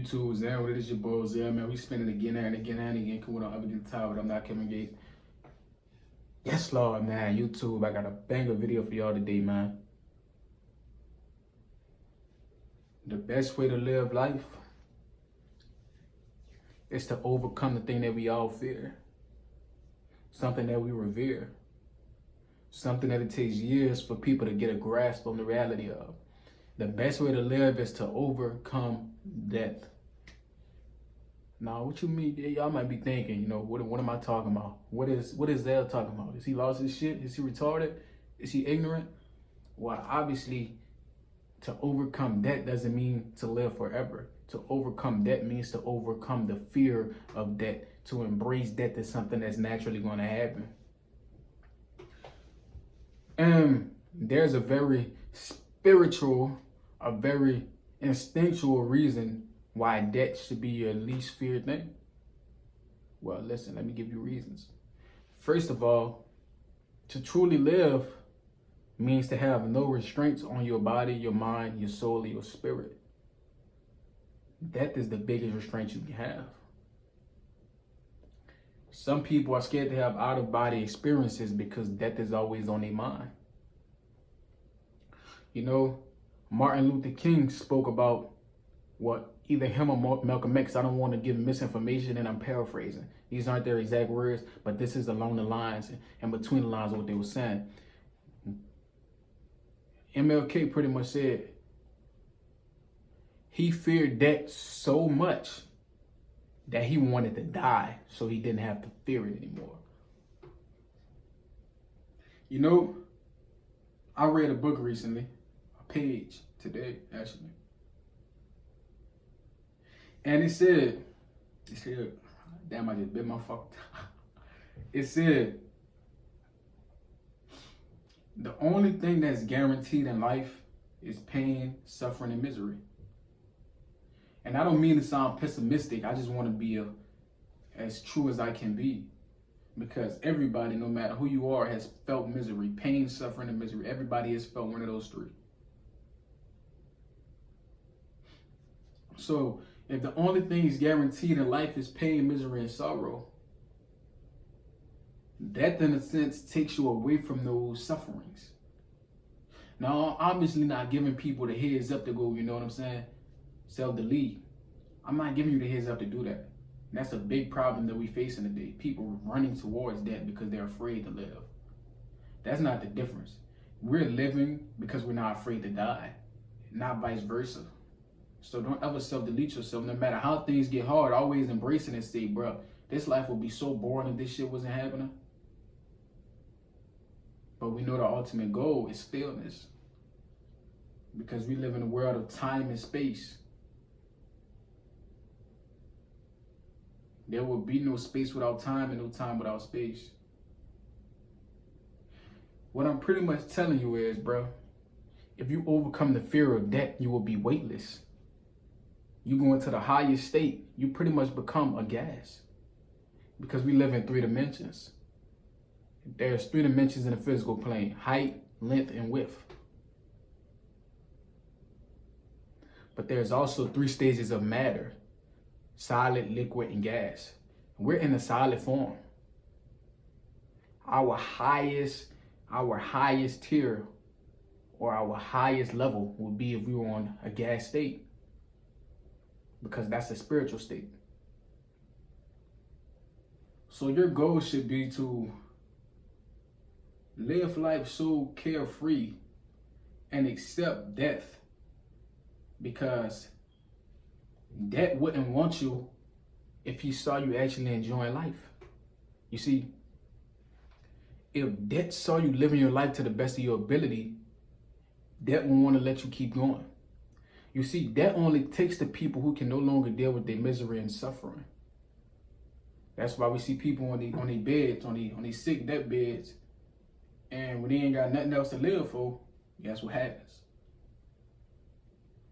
YouTube, Zan, it is your boy Zan, man. We spinning again and again and again. Cool, don't ever get tired, but I'm not Kevin Gates. Yes, Lord, man. YouTube, I got a banger video for y'all today, man. The best way to live life is to overcome the thing that we all fear. Something that we revere. Something that it takes years for people to get a grasp on the reality of. The best way to live is to overcome death. Now, what you mean? Y'all might be thinking, you know, what am I talking about? What is Zell talking about? Is he lost his shit? Is he retarded? Is he ignorant? Well, obviously, to overcome death doesn't mean to live forever. To overcome death means to overcome the fear of death. To embrace death as something that's naturally going to happen. And there's a very spiritual, a very instinctual reason why death should be your least feared thing. Well, listen, let me give you reasons. First of all, to truly live means to have no restraints on your body, your mind, your soul, or your spirit. Death is the biggest restraint you can have. Some people are scared to have out-of-body experiences because death is always on their mind. You know, Martin Luther King spoke about what either him or Malcolm X, I don't want to give misinformation and I'm paraphrasing. These aren't their exact words, but this is along the lines and between the lines of what they were saying. MLK pretty much said he feared death so much that he wanted to die so he didn't have to fear it anymore. You know, I read a book recently, a page today, actually. And it said, damn, I just bit my fuck. It said, the only thing that's guaranteed in life is pain, suffering, and misery. And I don't mean to sound pessimistic. I just want to be as true as I can be. Because everybody, no matter who you are, has felt misery, pain, suffering, and misery. Everybody has felt one of those three. So if the only thing is guaranteed in life is pain, misery, and sorrow, death in a sense takes you away from those sufferings. Now, I'm obviously not giving people the heads up to go, you know what I'm saying? Self-delete. I'm not giving you the heads up to do that. And that's a big problem that we face in today. People running towards death because they're afraid to live. That's not the difference. We're living because we're not afraid to die, not vice versa. So don't ever self-delete yourself. No matter how things get hard, always embrace it and say, bro, this life would be so boring if this shit wasn't happening. But we know the ultimate goal is stillness. Because we live in a world of time and space. There will be no space without time and no time without space. What I'm pretty much telling you is, bro, if you overcome the fear of death, you will be weightless. You go into the highest state, you pretty much become a gas. Because we live in 3 dimensions. There's 3 dimensions in the physical plane: height, length, and width. But there's also 3 stages of matter: solid, liquid, and gas. We're in a solid form. Our highest tier or our highest level would be if we were on a gas state. Because that's a spiritual state. So your goal should be to live life so carefree and accept death, because death wouldn't want you if he saw you actually enjoying life. You see, if death saw you living your life to the best of your ability, death won't want to let you keep going. You see, death only takes the people who can no longer deal with their misery and suffering. That's why we see people on their beds, on these sick death beds, and when they ain't got nothing else to live for, guess what happens?